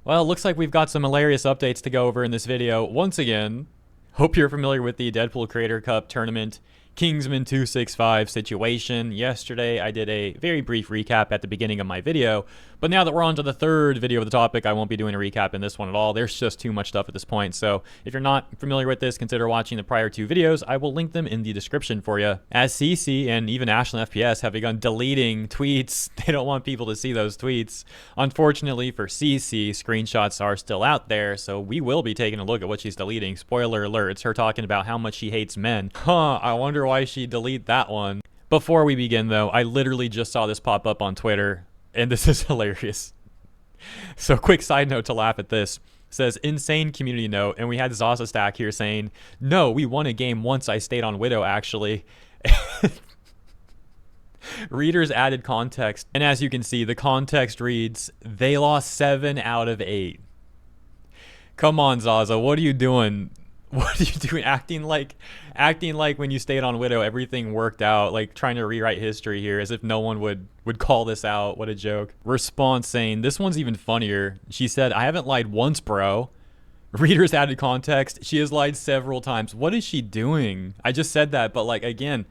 Well, it looks like we've got some hilarious updates to go over in this video. Once again, hope you're familiar with the Deadpool Creator Cup tournament Kingsman 265 situation. Yesterday, I did a very brief recap at the beginning of my video, but now that we're on to the third video of the topic, I won't be doing a recap in this one at all. There's just too much stuff at this point, so if you're not familiar with this, consider watching the prior two videos. I will link them in the description for you. As Cece and even Ashland FPS have begun deleting tweets, they don't want people to see those tweets. Unfortunately for Cece, screenshots are still out there, so we will be taking a look at what she's deleting. Spoiler alert, it's her talking about how much she hates men. I wonder why she'd delete that one. Before we begin though, I literally just saw this pop up on Twitter, and this is hilarious. So quick side note to laugh at this. It says, insane community note, and we had ZAZASTACK here saying, no, we won a game once I stayed on Widow actually. Readers added context, and as you can see, the context reads, they lost 7 out of 8. Come on, Zaza, what are you doing? What are you doing? Acting like when you stayed on Widow, everything worked out, like trying to rewrite history here as if no one would call this out. What a joke. Response saying, this one's even funnier. She said, I haven't lied once, bro. Readers added context. She has lied several times. What is she doing? I just said that, but like, again,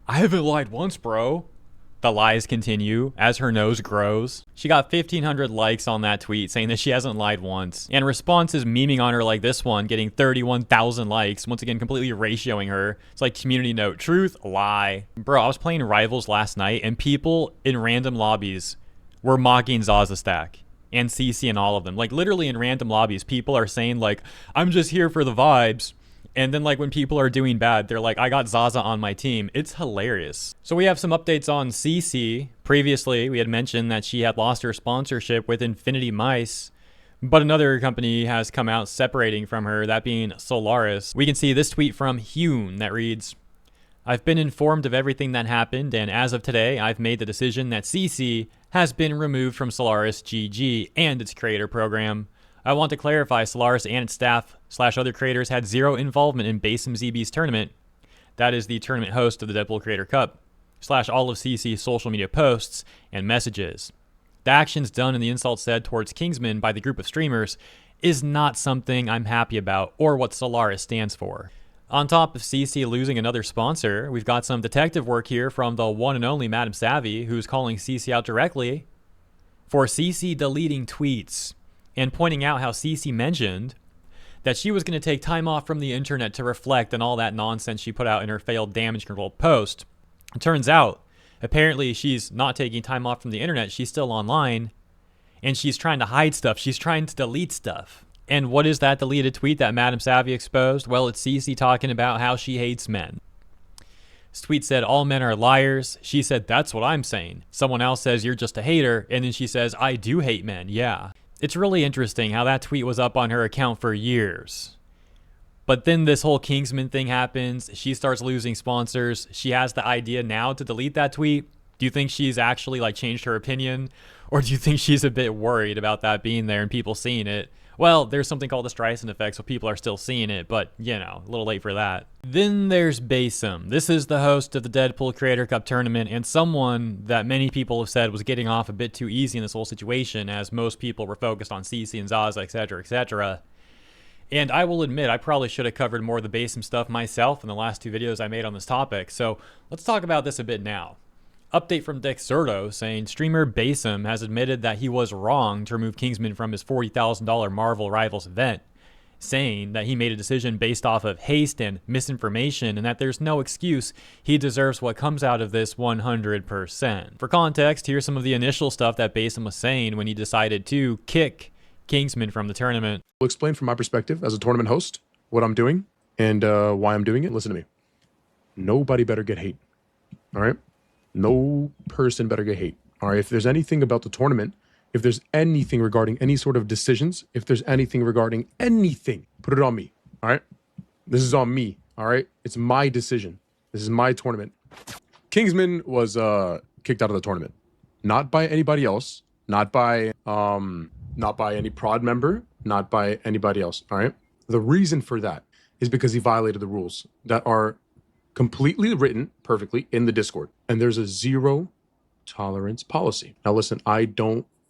I haven't lied once, bro. The lies continue as her nose grows. She got 1,500 likes on that tweet saying that she hasn't lied once. And responses memeing on her like this one, getting 31,000 likes. Once again, completely ratioing her. It's like community note, truth, lie. Bro, I was playing Rivals last night and people in random lobbies were mocking ZAZASTACK and Cece and all of them. Like literally in random lobbies, people are saying like, I'm just here for the vibes. And then like when people are doing bad, they're like, I got Zaza on my team. It's hilarious. So we have some updates on Cece. Previously, we had mentioned that she had lost her sponsorship with Infinity Mice, but another company has come out separating from her, that being Solaris. We can see this tweet from Hune that reads, I've been informed of everything that happened, and as of today, I've made the decision that Cece has been removed from Solaris GG and its creator program. I want to clarify, Solaris and its staff / other creators had zero involvement in BasimZB's tournament. That is the tournament host of the Deadpool Creator Cup / all of Cece's social media posts and messages. The actions done and the insults said towards Kingsman by the group of streamers is not something I'm happy about or what Solaris stands for. On top of Cece losing another sponsor, we've got some detective work here from the one and only BasimZB, who's calling Cece out directly for Cece deleting tweets and pointing out how Cece mentioned that she was going to take time off from the internet to reflect on all that nonsense she put out in her failed damage control post. It turns out, apparently she's not taking time off from the internet, she's still online, and she's trying to hide stuff, she's trying to delete stuff. And what is that deleted tweet that BasimZB exposed? Well, it's Cece talking about how she hates men. This tweet said, all men are liars. She said, that's what I'm saying. Someone else says, you're just a hater, and then she says, I do hate men, yeah. It's really interesting how that tweet was up on her account for years. But then this whole Kingsman thing happens. She starts losing sponsors. She has the idea now to delete that tweet. Do you think she's actually like changed her opinion? Or do you think she's a bit worried about that being there and people seeing it? Well, there's something called the Streisand effect, so people are still seeing it, but, you know, a little late for that. Then there's Basim. This is the host of the Deadpool Creator Cup tournament, and someone that many people have said was getting off a bit too easy in this whole situation, as most people were focused on Cece and Zaza, etc., etc. And I will admit, I probably should have covered more of the Basim stuff myself in the last two videos I made on this topic, so let's talk about this a bit now. Update from Dexerto saying streamer Basim has admitted that he was wrong to remove Kingsman from his $40,000 Marvel Rivals event, saying that he made a decision based off of haste and misinformation and that there's no excuse, he deserves what comes out of this 100%. For context, here's some of the initial stuff that Basim was saying when he decided to kick Kingsman from the tournament. I'll explain from my perspective as a tournament host what I'm doing and why I'm doing it. Listen to me. Nobody better get hate. All right? No person better get hate. All right. If there's anything about the tournament, if there's anything regarding any sort of decisions, if there's anything regarding anything, put it on me. All right. This is on me. All right. It's my decision. This is my tournament. Kingsman was kicked out of the tournament, not by anybody else, not by any prod member, not by anybody else. All right. The reason for that is because he violated the rules that are completely written perfectly in the Discord. And there's a zero tolerance policy. Now listen,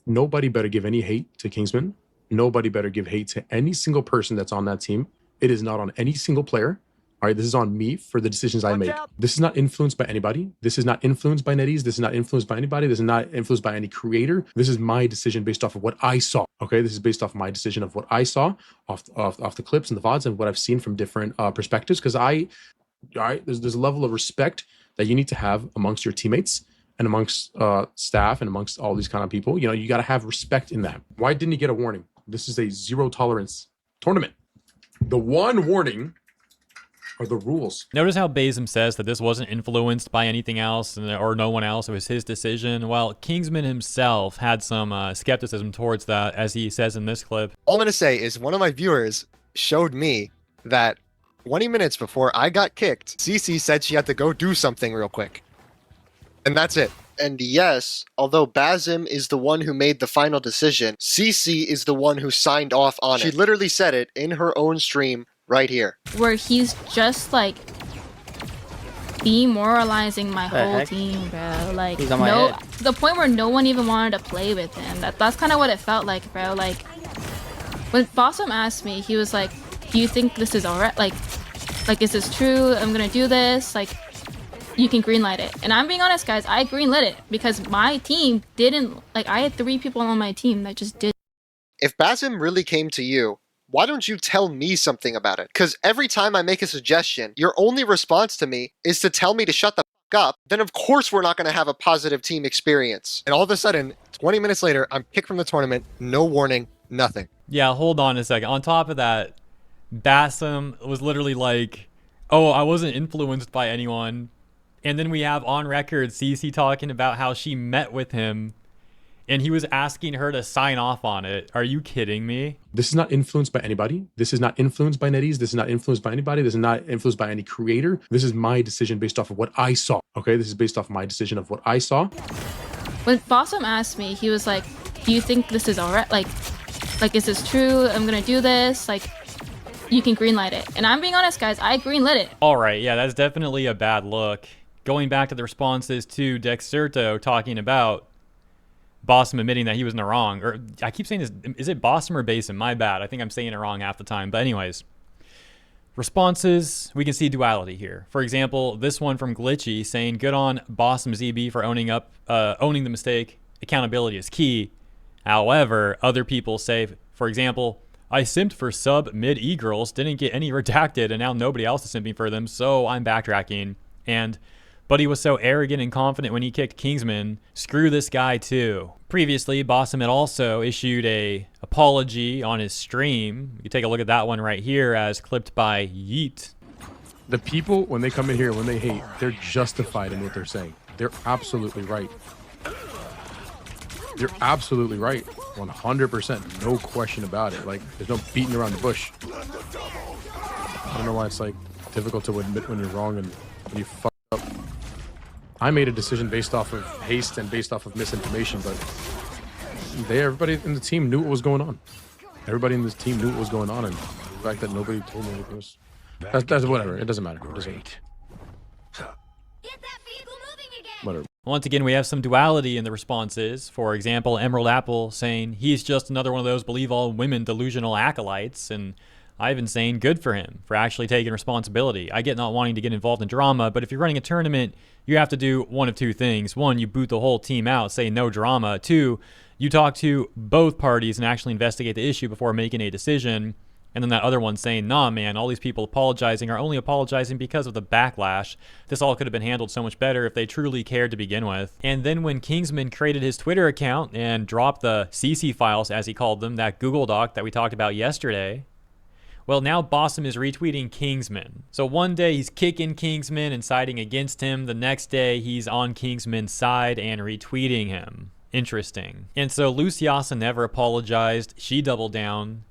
nobody better give any hate to Kingsman. Nobody better give hate to any single person that's on that team. It is not on any single player. All right, this is on me for the decisions I make. This is not influenced by anybody. This is not influenced by NetEase. This is not influenced by anybody. This is not influenced by any creator. This is my decision based off of what I saw. Okay, this is based off my decision of what I saw off the clips and the VODs and what I've seen from different perspectives. Because there's a level of respect that you need to have amongst your teammates and amongst staff and amongst all these kind of people. You know, you got to have respect in that. Why didn't he get a warning? This is a zero tolerance tournament. The one warning are the rules. Notice how Basim says that this wasn't influenced by anything else or no one else. It was his decision. Well, Kingsman himself had some skepticism towards that, as he says in this clip. All I'm going to say is one of my viewers showed me that 20 minutes before I got kicked, Cece said she had to go do something real quick. And that's it. And yes, although Basim is the one who made the final decision, Cece is the one who signed off on it. She literally said it in her own stream right here. Where he's just like demoralizing my whole team, bro. Like, no, to the point where no one even wanted to play with him. That's kind of what it felt like, bro. Like, when Basim asked me, he was like, do you think this is alright? Like, is this true? I'm gonna do this? Like, you can greenlight it. And I'm being honest, guys, I greenlit it because my team didn't, like, I had 3 people on my team that just did. If Basim really came to you, why don't you tell me something about it? Because every time I make a suggestion, your only response to me is to tell me to shut the f up. Then of course we're not going to have a positive team experience. And all of a sudden, 20 minutes later, I'm kicked from the tournament, no warning, nothing. Yeah, hold on a second. On top of that, Basim was literally like, oh, I wasn't influenced by anyone. And then we have on record Cece talking about how she met with him and he was asking her to sign off on it. Are you kidding me? This is not influenced by anybody. This is not influenced by NetEase. This is not influenced by anybody. This is not influenced by any creator. This is my decision based off of what I saw. Okay, this is based off my decision of what I saw. When Basim asked me, he was like, do you think this is alright? Like, is this true? I'm gonna do this? Like, you can greenlight it. And I'm being honest, guys, I greenlit it. All right, yeah, that's definitely a bad look. Going back to the responses to Dexerto talking about Basim admitting that he was in the wrong. Or I keep saying this, is it Basim or Basim? My bad. I think I'm saying it wrong half the time. But anyways, responses, we can see duality here. For example, this one from Glitchy saying, good on BasimZB for owning the mistake. Accountability is key. However, other people say, for example, I simped for sub mid e-girls, didn't get any redacted, and now nobody else is simping for them, so I'm backtracking. And but he was so arrogant and confident when he kicked Kingsman. Screw this guy too. Previously, Basim had also issued a apology on his stream. You can take a look at that one right here as clipped by Yeet. The people, when they come in here, when they hate, they're justified in what they're saying. They're absolutely right. They're absolutely right. 100%. No question about it. Like, there's no beating around the bush. I don't know why it's like difficult to admit when you're wrong and when you fuck up. I made a decision based off of haste and based off of misinformation, but everybody in the team knew what was going on. Everybody in this team knew what was going on, and the fact that nobody told me anything was... That's whatever. It doesn't matter. It doesn't matter. Whatever. Once again, we have some duality in the responses. For example, Emerald Apple saying he's just another one of those believe all women delusional acolytes, and Ivan saying good for him for actually taking responsibility. I get not wanting to get involved in drama, but if you're running a tournament, you have to do one of 2 things. 1, you boot the whole team out, say no drama. 2, you talk to both parties and actually investigate the issue before making a decision. And then that other one saying, nah, man, all these people apologizing are only apologizing because of the backlash. This all could have been handled so much better if they truly cared to begin with. And then when Kingsman created his Twitter account and dropped the CC files, as he called them, that Google Doc that we talked about yesterday, well, now Basim is retweeting Kingsman. So one day he's kicking Kingsman and siding against him. The next day he's on Kingsman's side and retweeting him. Interesting. And so Luciasa never apologized. She doubled down.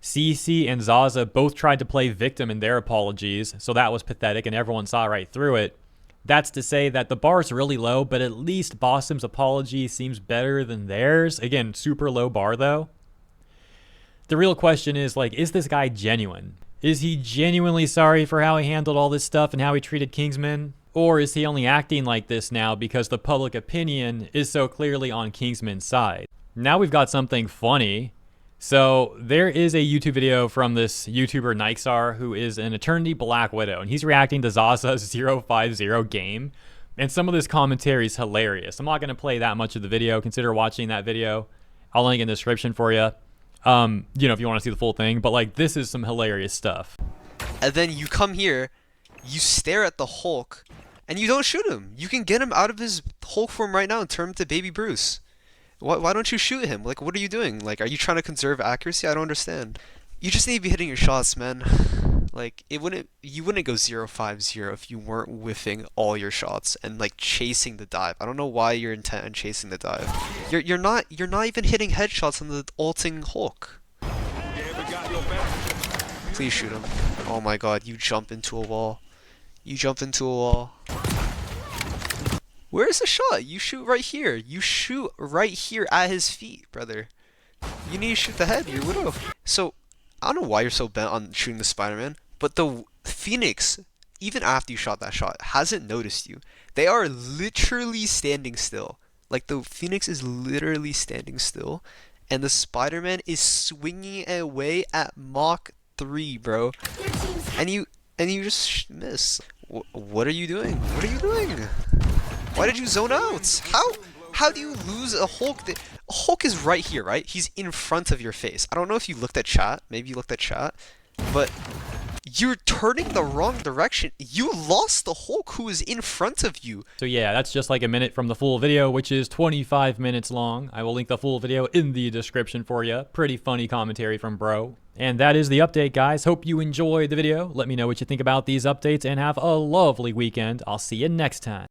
Cece and Zaza both tried to play victim in their apologies, so that was pathetic and everyone saw right through it. That's to say that the bar is really low, but at least Basim's apology seems better than theirs. Again, super low bar though. The real question is, like, is this guy genuine? Is he genuinely sorry for how he handled all this stuff and how he treated Kingsman? Or is he only acting like this now because the public opinion is so clearly on Kingsman's side? Now we've got something funny. So there is a YouTube video from this YouTuber Nixar who is an Eternity Black Widow, and he's reacting to Zaza's 050 game. And some of this commentary is hilarious. I'm not going to play that much of the video. Consider watching that video. I'll link in the description for you. You know, if you want to see the full thing. But like, this is some hilarious stuff. And then you come here, you stare at the Hulk, and you don't shoot him. You can get him out of his Hulk form right now and turn him to Baby Bruce. Why don't you shoot him? Like, what are you doing? Like, are you trying to conserve accuracy? I don't understand. You just need to be hitting your shots, man. Like, you wouldn't go 050 if you weren't whiffing all your shots and like chasing the dive. I don't know why you're intent on chasing the dive. You're not even hitting headshots on the ulting Hulk. Please shoot him. Oh my god, you jump into a wall. You jump into a wall. Where's the shot? You shoot right here. You shoot right here at his feet, brother. You need to shoot the head, you widow. So, I don't know why you're so bent on shooting the Spider-Man, but the Phoenix, even after you shot that shot, hasn't noticed you. They are literally standing still. Like, the Phoenix is literally standing still, and the Spider-Man is swinging away at Mach 3, bro. And you just miss. What are you doing? What are you doing? Why did you zone out? How do you lose a Hulk? A Hulk is right here, right? He's in front of your face. I don't know if you looked at chat. Maybe you looked at chat. But you're turning the wrong direction. You lost the Hulk who is in front of you. So yeah, that's just like a minute from the full video, which is 25 minutes long. I will link the full video in the description for you. Pretty funny commentary from bro. And that is the update, guys. Hope you enjoyed the video. Let me know what you think about these updates and have a lovely weekend. I'll see you next time.